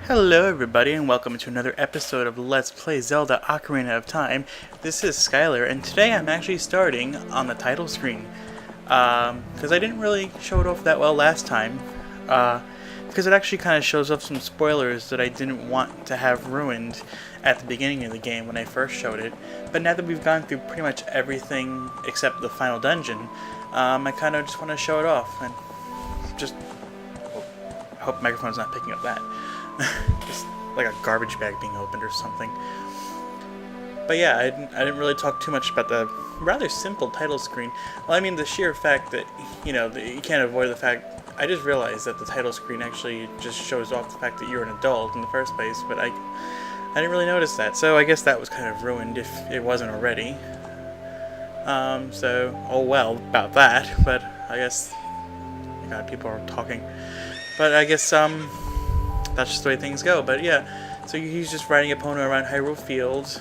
Hello everybody and welcome to another episode of Let's Play Zelda Ocarina of Time. This is Skylar and today I'm actually starting on the title screen. Because I didn't really show it off that well last time. Because it actually kind of shows off some spoilers that I didn't want to have ruined at the beginning of the game when I first showed it. But now that we've gone through pretty much everything except the final dungeon, I kind of just want to show it off and just... I hope the microphone's not picking up that. Just like a garbage bag being opened or something. But yeah, I didn't really talk too much about the rather simple title screen. Well, I mean, the sheer fact that, you know, you can't avoid the fact... I just realized that the title screen actually just shows off the fact that you're an adult in the first place, but I didn't really notice that. So I guess that was kind of ruined if it wasn't already. So, oh well about that, but I guess... Oh my god, people are talking. But I guess, that's just the way things go. But yeah, so he's just riding Epona around Hyrule Field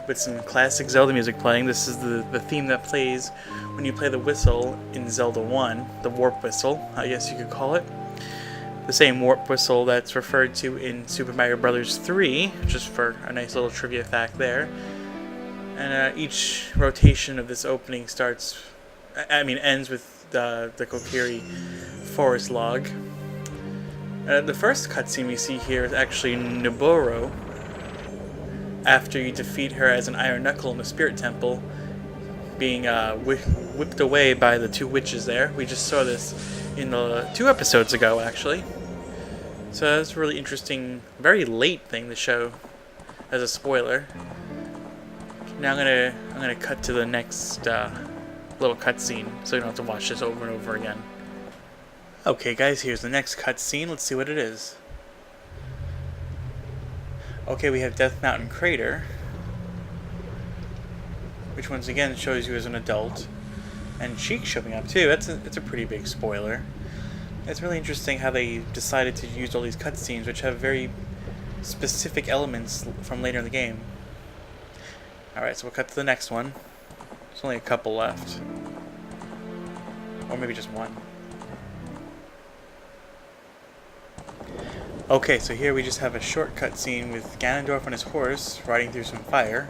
with some classic Zelda music playing. This is the theme that plays when you play the whistle in Zelda 1, the warp whistle, I guess you could call it. The same warp whistle that's referred to in Super Mario Bros. 3, just for a nice little trivia fact there. And each rotation of this opening ends with the Kokiri forest log. The first cutscene we see here is actually Noboro, after you defeat her as an Iron Knuckle in the Spirit Temple, being whipped away by the two witches there. We just saw this in the 2 episodes ago, actually. So that's a really interesting, very late thing to show as a spoiler. Now I'm gonna cut to the next little cutscene, so you don't have to watch this over and over again. Okay guys, here's the next cutscene. Let's see what it is. Okay, we have Death Mountain Crater, which once again shows you as an adult. And Sheik showing up too. It's a pretty big spoiler. It's really interesting how they decided to use all these cutscenes, which have very specific elements from later in the game. Alright, so we'll cut to the next one. There's only a couple left. Or maybe just one. Okay, so here we just have a short cutscene with Ganondorf on his horse riding through some fire.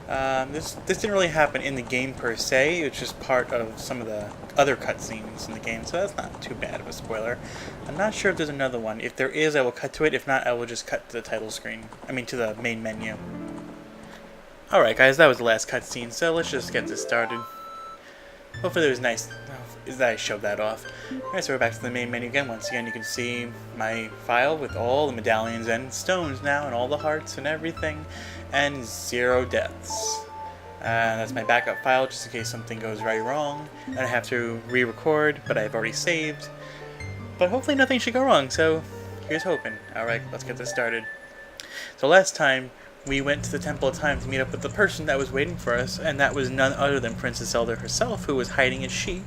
This didn't really happen in the game per se, it's just part of some of the other cutscenes in the game, so that's not too bad of a spoiler. I'm not sure if there's another one. If there is, I will cut to it. If not, I will just cut to the title screen. to the main menu. Alright guys, that was the last cutscene, so let's just get this started. Hopefully it was nice that I showed that off. Alright, so we're back to the main menu again. Once again, you can see my file with all the medallions and stones now, and all the hearts and everything, and 0 deaths. That's my backup file, just in case something goes very wrong, and I have to re-record, but I've already saved. But hopefully nothing should go wrong, so here's hoping. Alright, let's get this started. So last time, we went to the Temple of Time to meet up with the person that was waiting for us, and that was none other than Princess Zelda herself, who was hiding as Sheik.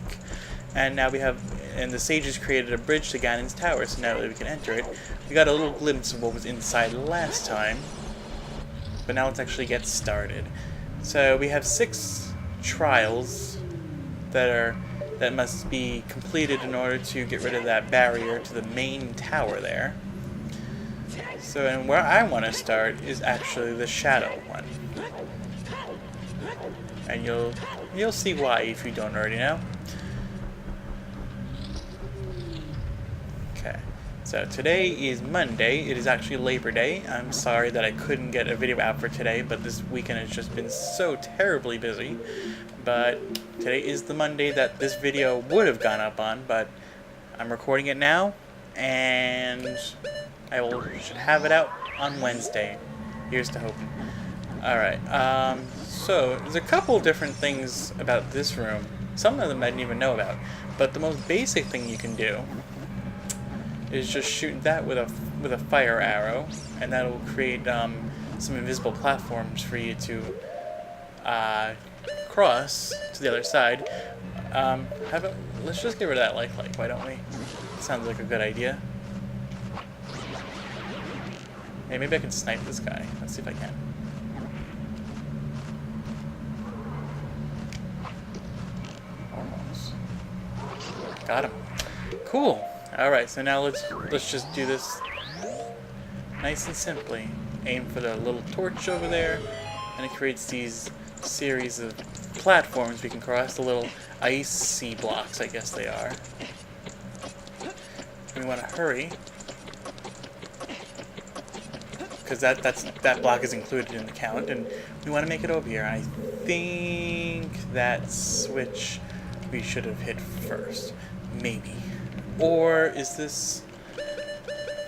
And now the sages created a bridge to Ganon's tower, so now that we can enter it, we got a little glimpse of what was inside last time. But now let's actually get started. So we have 6 trials that must be completed in order to get rid of that barrier to the main tower there. So, and where I want to start is actually the shadow one. And you'll see why if you don't already know. Okay. So today is Monday. It is actually Labor Day. I'm sorry that I couldn't get a video out for today, but this weekend has just been so terribly busy. But today is the Monday that this video would have gone up on, but I'm recording it now, and should have it out on Wednesday. Here's to hoping. Alright, so there's a couple different things about this room. Some of them I didn't even know about. But the most basic thing you can do is just shoot that with a fire arrow, and that'll create some invisible platforms for you to cross to the other side. Let's just get rid of that light, why don't we? Sounds like a good idea. Hey, maybe I can snipe this guy. Let's see if I can. Almost. Got him. Cool. Alright, so now let's just do this Nice and simply. Aim for the little torch over there, and it creates these series of platforms we can cross, the little icy blocks, I guess they are. And we want to hurry, because that block is included in the count, and we want to make it over here. I think that switch we should have hit first. Maybe. Or is this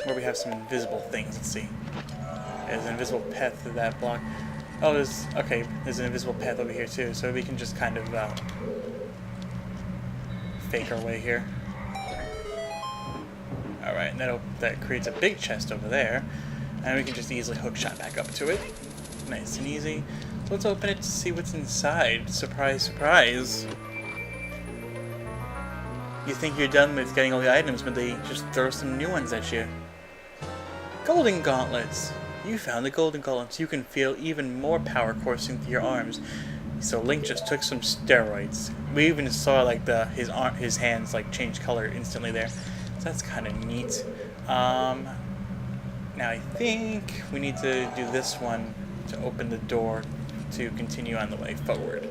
where we have some invisible things? Let's see. There's an invisible path to that block. Oh, there's an invisible path over here too, so we can just kind of fake our way here. Alright, and that creates a big chest over there, and we can just easily hookshot back up to it. Nice and easy. So let's open it to see what's inside. Surprise, surprise. You think you're done with getting all the items, but they just throw some new ones at you. Golden Gauntlets! You found the Golden Gauntlets. You can feel even more power coursing through your arms. So Link just took some steroids. We even saw like his hands like change color instantly there. So that's kind of neat. Now I think we need to do this one to open the door to continue on the way forward.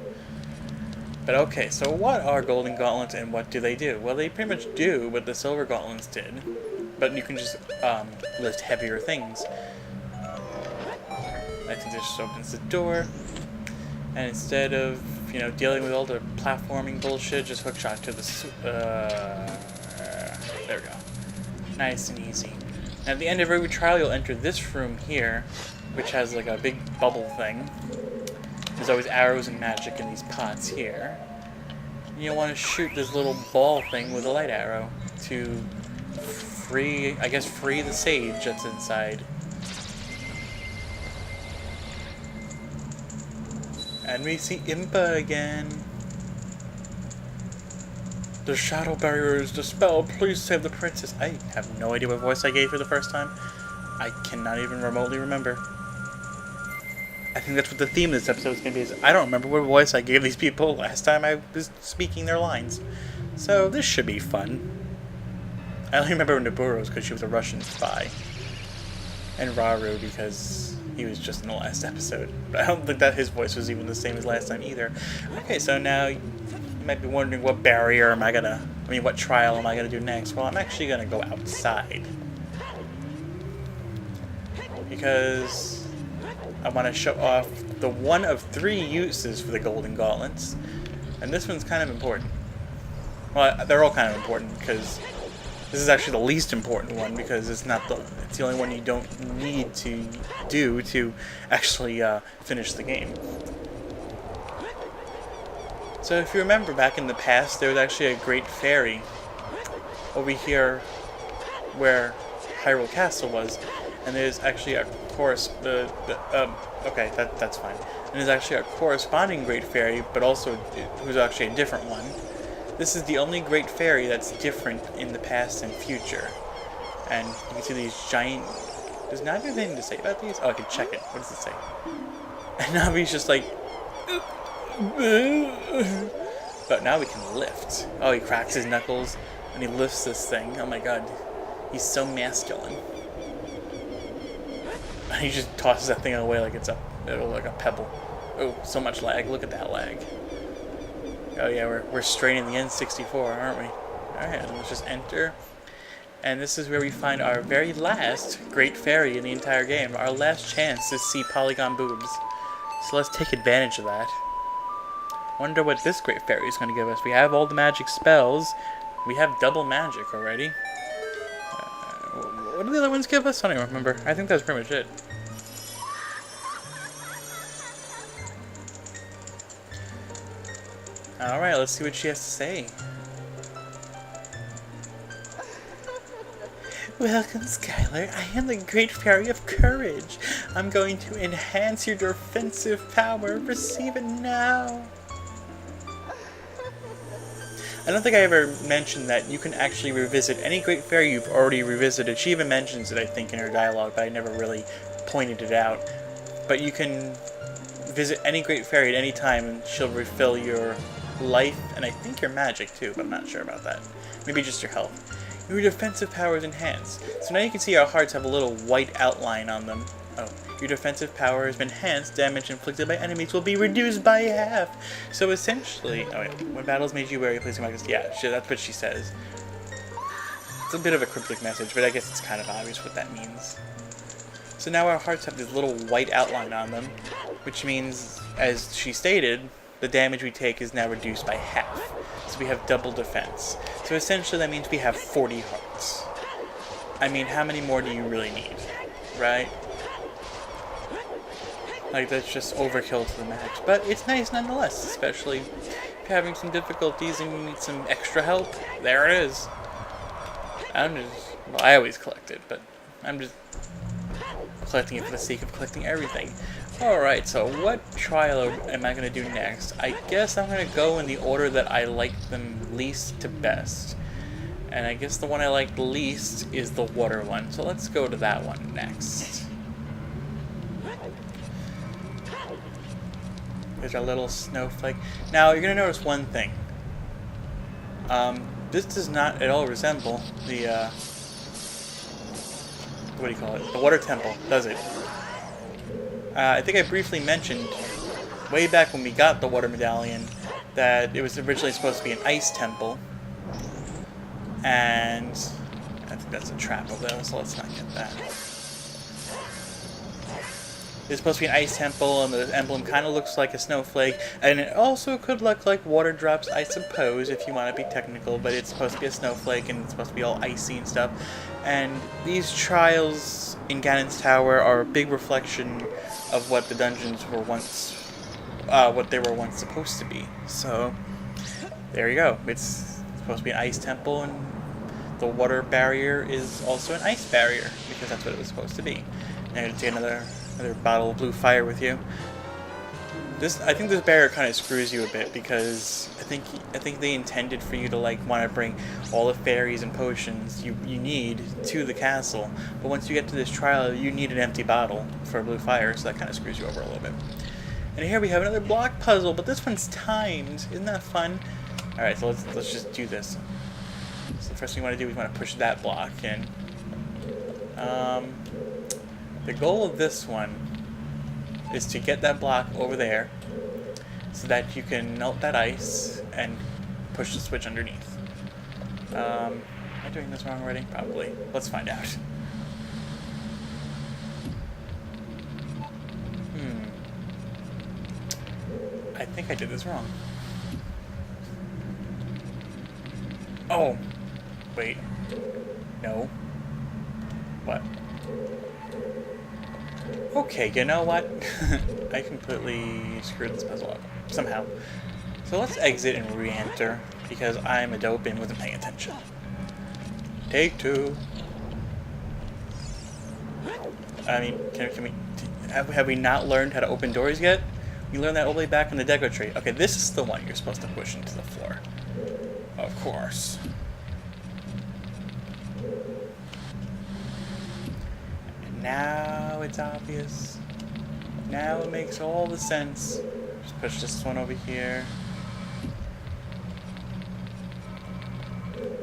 But okay, so what are Golden Gauntlets and what do they do? Well, they pretty much do what the Silver Gauntlets did, but you can just lift heavier things. I think this just opens the door, and instead of, you know, dealing with all the platforming bullshit, just hookshot to the there we go. Nice and easy. And at the end of every trial, you'll enter this room here, which has like a big bubble thing. There's always arrows and magic in these pots here. You'll want to shoot this little ball thing with a light arrow to free the sage that's inside. And we see Impa again. The shadow barrier is dispelled. Please save the princess. I have no idea what voice I gave her the first time. I cannot even remotely remember. I think that's what the theme of this episode is going to be. Is I don't remember what voice I gave these people last time I was speaking their lines. So this should be fun. I only remember Naburo's because she was a Russian spy. And Raru because he was just in the last episode. But I don't think that his voice was even the same as last time either. Okay, so now you might be wondering what barrier what trial am I going to do next? Well, I'm actually going to go outside. Because I want to show off the one of 3 uses for the Golden Gauntlets. And this one's kind of important. Well, they're all kind of important because this is actually the least important one because it's the only one you don't need to do to actually finish the game. So if you remember back in the past, there was actually a great fairy over here where Hyrule Castle was, and there's actually a okay, that's fine. And there's actually a corresponding great fairy, but also who's actually a different one. This is the only great fairy that's different in the past and future. And you can see these giant... Does Navi have anything to say about these? Oh, I can check it. What does it say? And Navi's just like... But now we can lift. Oh, he cracks his knuckles and he lifts this thing. Oh my god. He's so masculine. And he just tosses that thing away like it's like a pebble. Oh, so much lag. Look at that lag. Oh yeah, we're straining the N64, aren't we? Alright, let's just enter. And this is where we find our very last great fairy in the entire game. Our last chance to see polygon boobs. So let's take advantage of that. Wonder what this great fairy is going to give us. We have all the magic spells. We have double magic already. What do the other ones give us? I don't even remember. I think that's pretty much it. Alright, let's see what she has to say. Welcome, Skylar. I am the Great Fairy of Courage. I'm going to enhance your defensive power. Receive it now. I don't think I ever mentioned that you can actually revisit any Great Fairy you've already revisited. She even mentions it, I think, in her dialogue, but I never really pointed it out. But you can visit any Great Fairy at any time, and she'll refill your life, and I think your magic too, but I'm not sure about that. Maybe just your health. Your defensive power is enhanced. So now you can see our hearts have a little white outline on them. Oh, your defensive power has been enhanced. Damage inflicted by enemies will be reduced by half. So essentially, oh wait, when battles made you wary, placing markers. Yeah, that's what she says. It's a bit of a cryptic message, but I guess it's kind of obvious what that means. So now our hearts have this little white outline on them, which means, as she stated, the damage we take is now reduced by half. So we have double defense. So essentially that means we have 40 hearts. I mean, how many more do you really need, right? Like, that's just overkill to the max. But it's nice nonetheless, especially if you're having some difficulties and you need some extra help. There it is. Well, I always collect it, but I'm just collecting it for the sake of collecting everything. Alright, so what trial am I going to do next? I guess I'm going to go in the order that I like them least to best. And I guess the one I like the least is the water one. So let's go to that one next. There's our little snowflake. Now, you're going to notice one thing. This does not at all resemble the, what do you call it? The water temple, does it? I think I briefly mentioned, way back when we got the water medallion, that it was originally supposed to be an ice temple. And I think that's a trap over there, so let's not get that. It's supposed to be an ice temple, and the emblem kind of looks like a snowflake, and it also could look like water drops, I suppose, if you want to be technical, but it's supposed to be a snowflake, and it's supposed to be all icy and stuff. And these trials in Ganon's Tower are a big reflection of what the dungeons were once, what they were once supposed to be. So, there you go. It's supposed to be an ice temple, and the water barrier is also an ice barrier, because that's what it was supposed to be. Now I'm going to take another bottle of blue fire with you. I think this barrier kind of screws you a bit, because I think they intended for you to like want to bring all the fairies and potions you need to the castle. But once you get to this trial, you need an empty bottle for blue fire, so that kind of screws you over a little bit. And here we have another block puzzle, but this one's timed. Isn't that fun? All right, so let's just do this. So the first thing you want to do is you want to push that block in. The goal of this one is to get that block over there so that you can melt that ice and push the switch underneath. Am I doing this wrong already? Probably. Let's find out. I think I did this wrong. Oh! Wait. No. What? Okay, you know what? I completely screwed this puzzle up. Somehow. So let's exit and re-enter, because I'm a dope and wasn't paying attention. Take two. I mean, can we... Have we not learned how to open doors yet? We learned that all the way back in the Deco tree. Okay, this is the one you're supposed to push into the floor. Of course. And now it's obvious. Now it makes all the sense. Just push this one over here.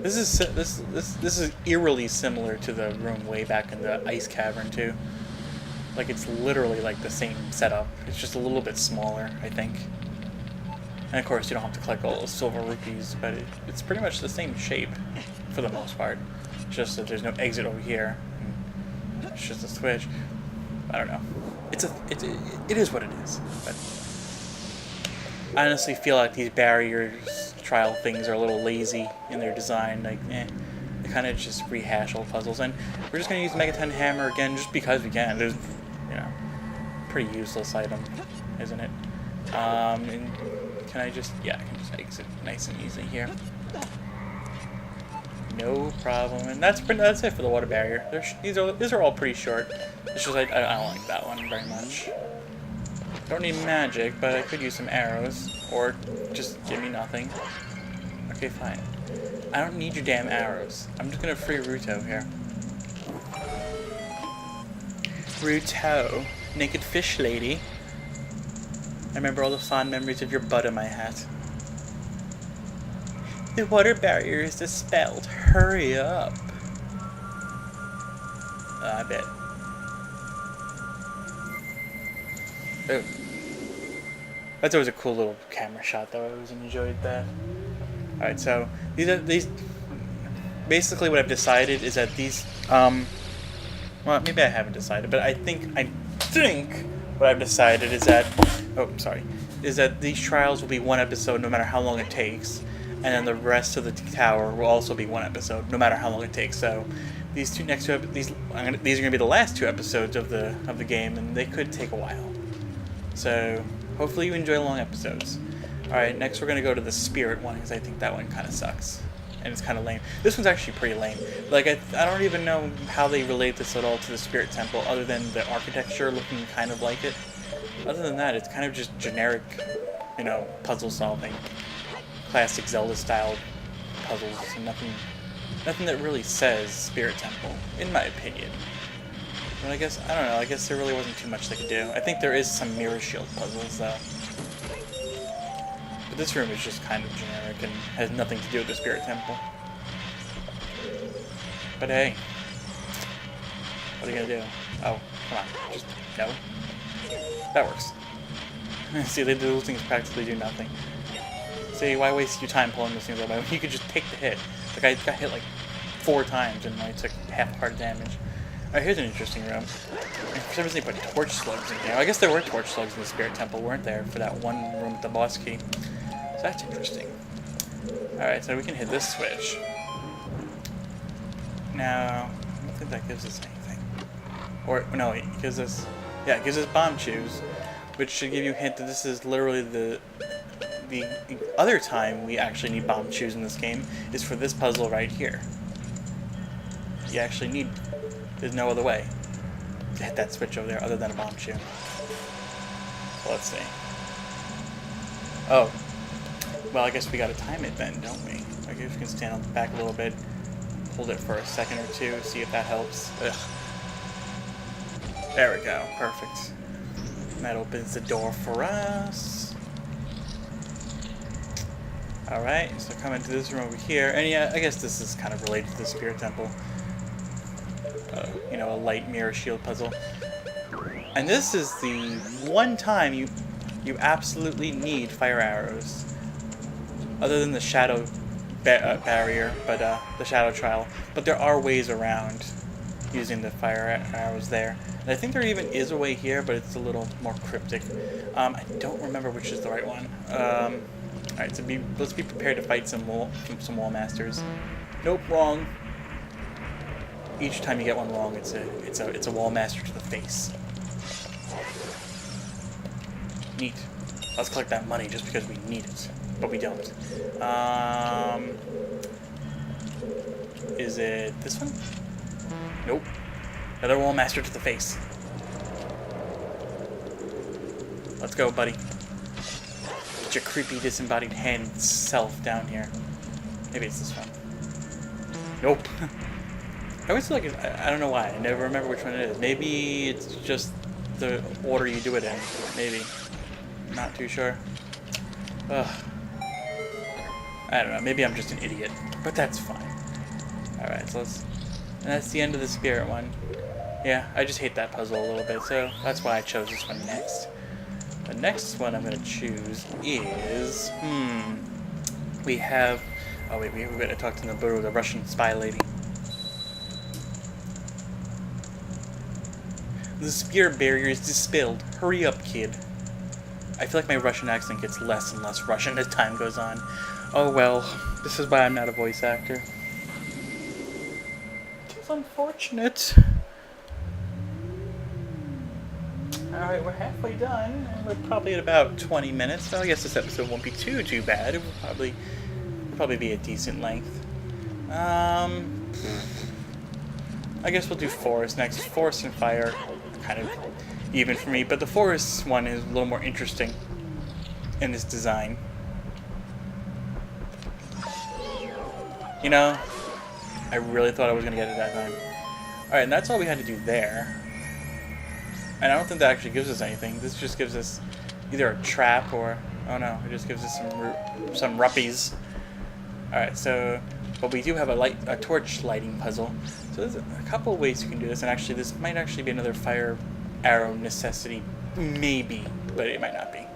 This is eerily similar to the room way back in the ice cavern too. Like, it's literally like the same setup. It's just a little bit smaller, I think. And of course, you don't have to collect all those silver rupees, but it's pretty much the same shape for the most part. Just that there's no exit over here. It's just a switch. I don't know. It is what it is. But I honestly feel like these barriers trial things are a little lazy in their design. Like, they kind of just rehash old puzzles. And we're just going to use the Megaton Hammer again just because we can. There's, pretty useless item, isn't it? And can I just, I can just exit nice and easy here. No problem. And that's it for the water barrier. These are all pretty short. It's just I don't like that one very much. Don't need magic, but I could use some arrows, or just give me nothing. Okay, fine. I don't need your damn arrows. I'm just gonna free Ruto here. Ruto, naked fish lady. I remember all the fond memories of your butt in my hat. The water barrier is dispelled. Hurry up. I bet. Oh. That's always a cool little camera shot, though. I always enjoyed that. Alright, so these. Basically, what I've decided is that these. Well, maybe I haven't decided, but I think what I've decided is that. Oh, sorry. Is that these trials will be one episode no matter how long it takes, and then the rest of the tower will also be one episode no matter how long it takes. So these are going to be the last 2 episodes of the game, and they could take a while. So hopefully you enjoy long episodes. Alright, next we're going to go to the spirit one, because I think that one kind of sucks. And it's kind of lame. This one's actually pretty lame. Like, I don't even know how they relate this at all to the spirit temple, other than the architecture looking kind of like it. Other than that, it's kind of just generic, puzzle solving. Classic Zelda-style puzzles, and nothing that really says spirit temple, in my opinion. But I don't know, I guess there really wasn't too much they could do. I think there is some mirror shield puzzles, though. But this room is just kind of generic and has nothing to do with the spirit temple. But hey, what are you gonna do? Oh, come on, just no. That works. See, those things practically do nothing. See, why waste your time pulling those things up? You could just take the hit. Like, I got hit like 4 times and I took half heart damage. Alright, here's an interesting room. And for some reason they put torch slugs in here. I guess there were torch slugs in the spirit temple, weren't there, for that one room with the boss key. So that's interesting. Alright, so we can hit this switch. Now, I don't think that gives us anything. Or, no, it gives us... Yeah, it gives us bomb shoes, which should give you a hint that this is literally the other time we actually need bomb shoes in this game is for this puzzle right here. You actually need... There's no other way to hit that switch over there other than a bomb shoe. So let's see. Oh. Well, I guess we gotta time it then, don't we? I guess we can stand on the back a little bit, hold it for a second or two, see if that helps. Ugh. There we go. Perfect. And that opens the door for us. Alright, so coming to this room over here. And yeah, I guess this is kind of related to the Spirit Temple. A light mirror shield puzzle. And this is the one time you absolutely need fire arrows. Other than the shadow barrier, but the shadow trial. But there are ways around using the fire arrows there. And I think there even is a way here, but it's a little more cryptic. I don't remember which is the right one. Alright, so let's be prepared to fight some wall masters. Nope, wrong. Each time you get one wrong, it's a wall master to the face. Neat. Let's collect that money just because we need it, but we don't. Is it this one? Nope. Another wall master to the face. Let's go, buddy. Get your creepy disembodied hand self down here. Maybe it's this one. Nope. I always feel like I don't know why. I never remember which one it is. Maybe it's just the order you do it in. Maybe. Not too sure. Ugh. I don't know. Maybe I'm just an idiot. But that's fine. Alright, so let's... And that's the end of the spirit one. Yeah, I just hate that puzzle a little bit, so that's why I chose this one next. The next one I'm going to choose is... We have... Oh wait, we're going to talk to the Russian spy lady. The spirit barrier is dispelled. Hurry up, kid. I feel like my Russian accent gets less and less Russian as time goes on. Oh well, this is why I'm not a voice actor. It's unfortunate. Alright, we're halfway done, and we're probably at about 20 minutes, so I guess this episode won't be too bad. It will probably be a decent length. I guess we'll do forest next. Forest and fire kind of even for me, but the forest one is a little more interesting in this design. You know, I really thought I was going to get it that time. Alright, and that's all we had to do there. And I don't think that actually gives us anything. This just gives us either a trap or... Oh no, it just gives us some ruppies. Alright, so, but we do have a torch lighting puzzle. So there's a couple of ways you can do this, and actually this might actually be another fire arrow necessity, maybe, but it might not be.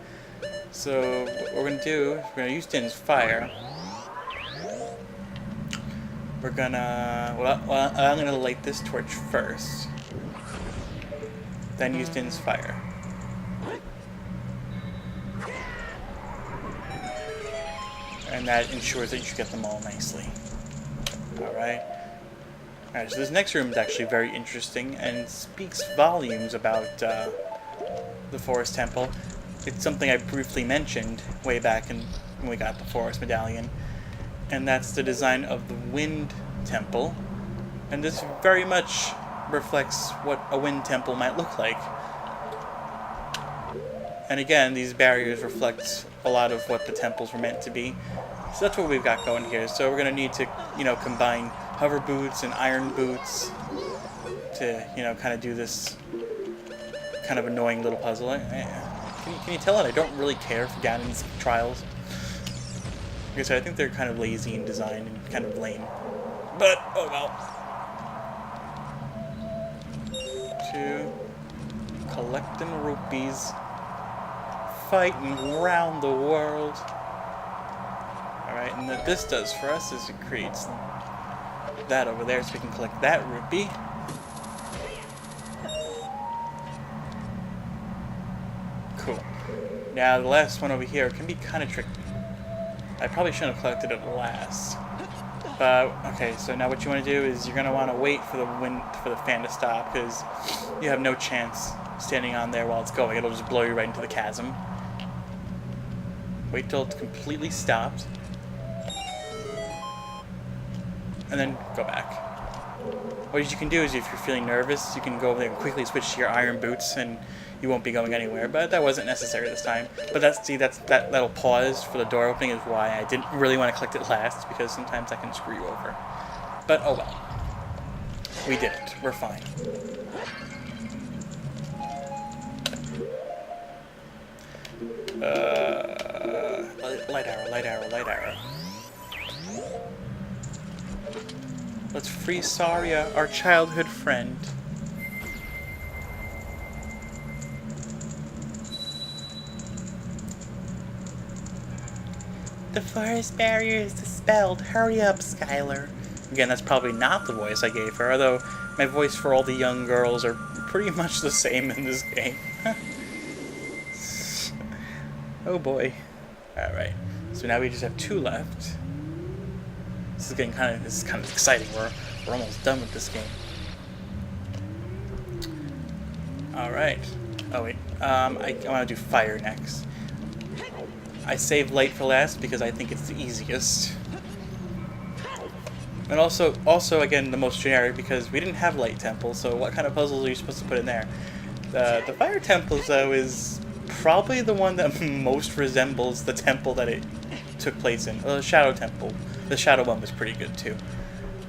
So what we're going to do, we're going to use Din's fire. We're going to, well, I'm going to light this torch first. Then use Din's fire. And that ensures that you get them all nicely. Alright. Alright, so this next room is actually very interesting and speaks volumes about the Forest Temple. It's something I briefly mentioned way back when we got the Forest Medallion. And that's the design of the Wind Temple. And this very much reflects what a Wind Temple might look like. And again, these barriers reflect a lot of what the temples were meant to be. So that's what we've got going here. So we're going to need to, combine hover boots and iron boots to, kind of do this kind of annoying little puzzle. Can you tell that I don't really care for Ganon's trials? Like I said, I think they're kind of lazy in design and kind of lame. But, oh well. 2. Collecting rupees. Fighting around the world. Alright, and what this does for us is it creates that over there so we can collect that rupee. Cool. Now the last one over here can be kind of tricky. I probably shouldn't have collected it last. But, okay, so now what you want to do is you're going to want to wait for the fan to stop, because you have no chance standing on there while it's going. It'll just blow you right into the chasm. Wait till it's completely stopped. And then go back. What you can do is, if you're feeling nervous, you can go over there and quickly switch to your iron boots and you won't be going anywhere. But that wasn't necessary this time. But that little pause for the door opening is why I didn't really want to collect it last, because sometimes I can screw you over. But oh well. We did it. We're fine. Light arrow, light arrow, light arrow. Let's free Saria, our childhood friend. The forest barrier is dispelled. Hurry up, Skylar. Again, that's probably not the voice I gave her, although my voice for all the young girls are pretty much the same in this game. Oh boy. Alright, so now we just have 2 left. This is kind of exciting. We're almost done with this game. Alright. Oh wait, I want to do fire next. I saved light for last because I think it's the easiest. And also again, the most generic, because we didn't have light temples, so what kind of puzzles are you supposed to put in there? The fire temples, though, is probably the one that most resembles the temple that it took place in. The Shadow Temple. The Shadow one was pretty good, too.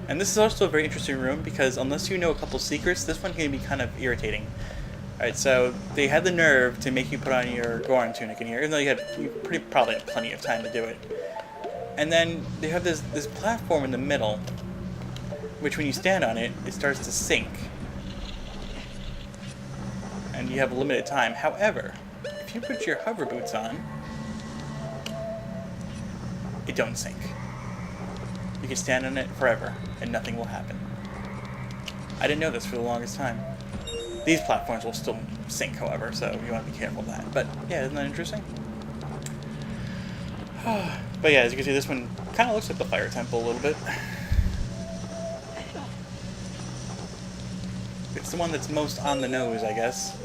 And this is also a very interesting room, because unless you know a couple secrets, this one can be kind of irritating. Alright, so they had the nerve to make you put on your Goron tunic in here, even though you probably had plenty of time to do it. And then they have this platform in the middle, which when you stand on it, it starts to sink. And you have a limited time. However, if you put your hover boots on, it don't sink. You can stand on it forever, and nothing will happen. I didn't know this for the longest time. These platforms will still sink, however, so you want to be careful of that. But, yeah, isn't that interesting? But yeah, as you can see, this one kind of looks like the Fire Temple a little bit. It's the one that's most on the nose, I guess.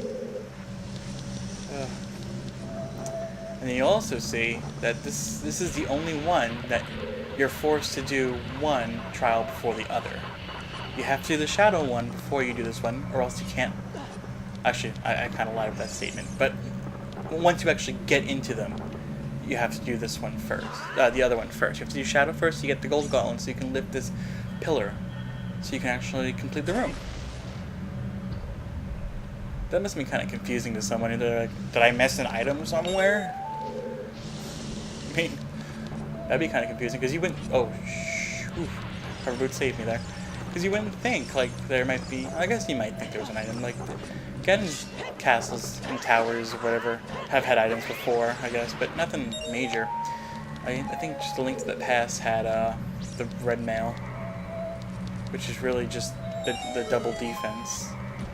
And then you also see that this is the only one that you're forced to do one trial before the other. You have to do the Shadow one before you do this one, or else you can't. Actually, I kind of lied with that statement. But once you actually get into them, you have to do this one first. The other one first. You have to do Shadow first to get the gold gauntlet, so you can lift this pillar, so you can actually complete the room. That must have been kind of confusing to someone. Did I miss an item somewhere? I mean, That'd be kind of confusing because you wouldn't. Oh, Hover Boots saved me there. Because you wouldn't think like there might be. I guess you might think there was an item like Ganon's castles and towers or whatever have had items before, I guess, but nothing major. I think just the Link to the Past had the red mail, which is really just the double defense.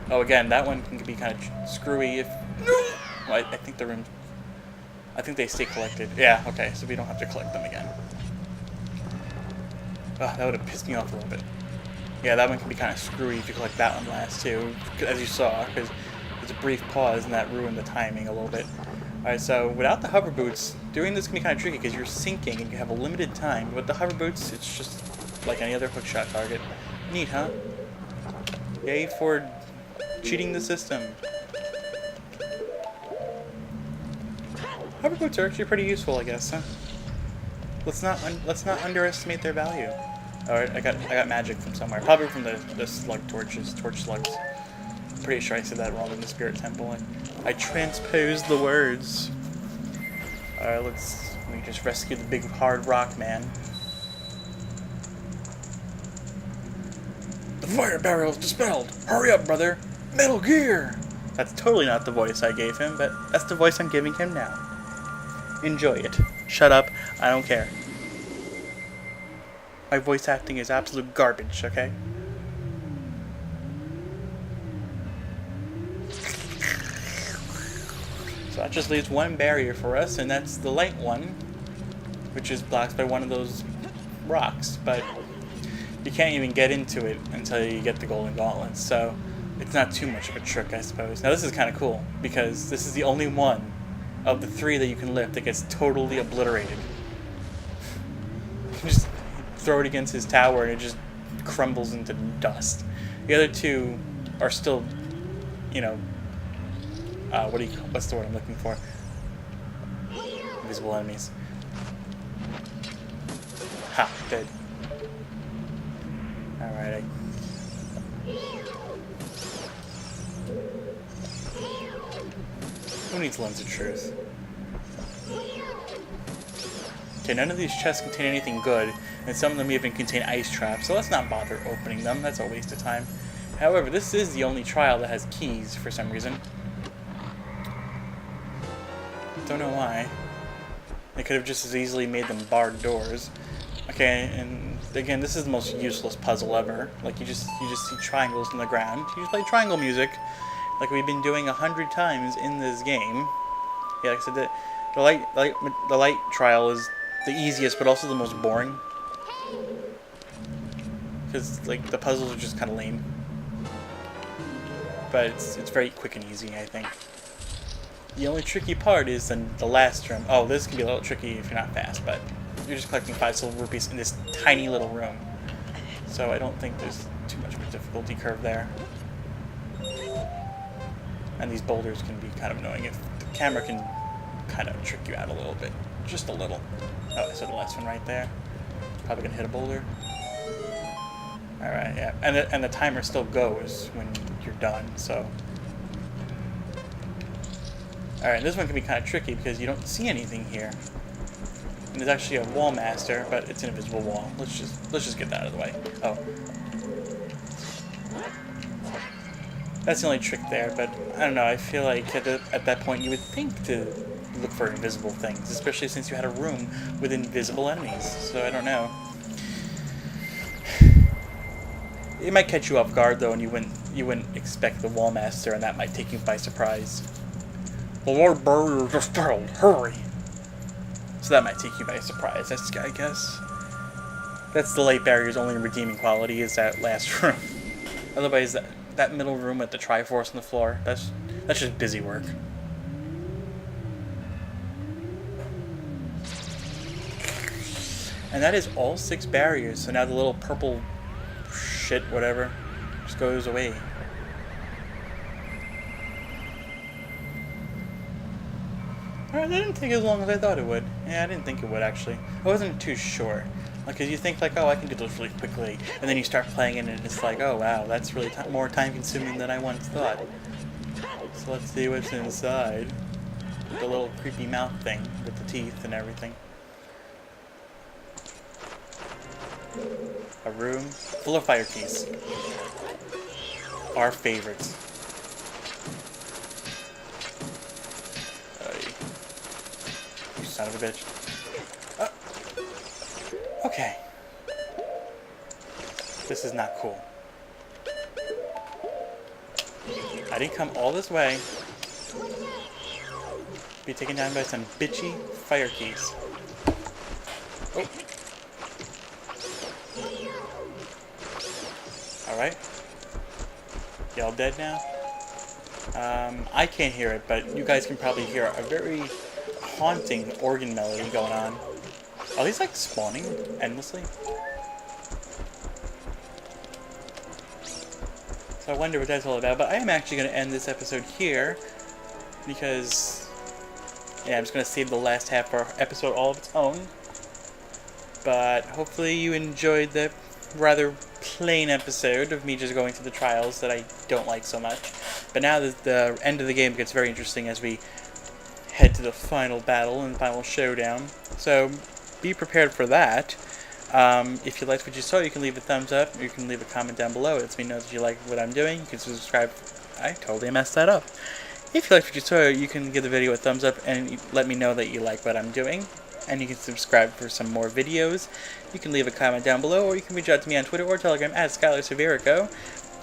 Oh, again, that one can be kind of screwy if. Well, I think the rooms. I think they stay collected. Yeah, okay, so we don't have to collect them again. Oh, that would have pissed me off a little bit. Yeah, that one can be kind of screwy if you collect that one last, too, as you saw, because there's a brief pause and that ruined the timing a little bit. Alright, so without the hover boots, doing this can be kind of tricky because you're sinking and you have a limited time. With the hover boots, it's just like any other hookshot target. Neat, huh? Yay for cheating the system. Hover boots are actually pretty useful, I guess, huh? Let's not underestimate their value. Alright, I got magic from somewhere. Probably from the slug torch slugs. I'm pretty sure I said that wrong in the Spirit Temple. I transposed the words. Alright, let me just rescue the big hard rock man. The fire barrel's dispelled! Hurry up, brother! Metal Gear! That's totally not the voice I gave him, but that's the voice I'm giving him now. Enjoy it. Shut up. I don't care. My voice acting is absolute garbage, okay? So that just leaves one barrier for us, and that's the light one, which is blocked by one of those rocks, but you can't even get into it until you get the golden gauntlets, so it's not too much of a trick, I suppose. Now this is kind of cool, because this is the only one of the 3 that you can lift that gets totally obliterated. You just throw it against his tower and it just crumbles into dust. The other 2 are still, you know, what's the word I'm looking for? Invisible enemies. Ha, dead. Alright, who needs Lens of Truth? Okay, none of these chests contain anything good, and some of them even contain ice traps, so let's not bother opening them. That's a waste of time. However, this is the only trial that has keys for some reason. Don't know why. They could have just as easily made them barred doors. Okay, and again, this is the most useless puzzle ever. Like, you just see triangles on the ground. You just play triangle music, like we've been doing 100 times in this game. Yeah, like I said, the light trial is the easiest, but also the most boring. Because like the puzzles are just kind of lame. But it's very quick and easy, I think. The only tricky part is the last room. Oh, this can be a little tricky if you're not fast, but you're just collecting 5 silver rupees in this tiny little room. So I don't think there's too much of a difficulty curve there. And these boulders can be kind of annoying. If the camera can kind of trick you out a little bit. Just a little. Oh, I saw the last one right there. Probably gonna hit a boulder. Alright, yeah. And the timer still goes when you're done, so. Alright, this one can be kind of tricky because you don't see anything here. And there's actually a wall master, but it's an invisible wall. Let's just get that out of the way. Oh. That's the only trick there, but I don't know, I feel like at that point you would think to look for invisible things, especially since you had a room with invisible enemies, so I don't know. It might catch you off guard though, and you wouldn't expect the wall master, and that might take you by surprise. The Lord Barrier just fell, hurry! So that might take you by surprise, I guess. That's the light barrier's only redeeming quality, is that last room. Otherwise, that middle room with the Triforce on the floor, that's just busy work. And that is all 6 barriers, so now the little purple shit, whatever, just goes away. Alright, that didn't take as long as I thought it would. Yeah, I didn't think it would, actually. I wasn't too sure. Because you think, like, oh, I can do this really quickly. And then you start playing it, and it's like, oh, wow, that's really more time-consuming than I once thought. So let's see what's inside. The little creepy mouth thing with the teeth and everything. A room full of fire keys. Our favorites. You son of a bitch. Okay. This is not cool. I didn't come all this way to be taken down by some bitchy fire keys. Oh. Alright. Y'all dead now? I can't hear it, but you guys can probably hear a very haunting organ melody going on. Are these like spawning endlessly? So I wonder what that's all about, but I am actually going to end this episode here because, yeah, I'm just going to save the last half of our episode all of its own. But hopefully you enjoyed the rather plain episode of me just going through the trials that I don't like so much. But now that the end of the game gets very interesting as we head to the final battle and final showdown. So be prepared for that. If you liked what you saw, you can leave a thumbs up, or you can leave a comment down below. It lets me know that you like what I'm doing. You can subscribe. I totally messed that up. If you liked what you saw, you can give the video a thumbs up and let me know that you like what I'm doing. And you can subscribe for some more videos. You can leave a comment down below, or you can reach out to me on Twitter or Telegram at SkylarSeverico.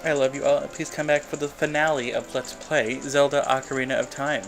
I love you all. Please come back for the finale of Let's Play Zelda Ocarina of Time.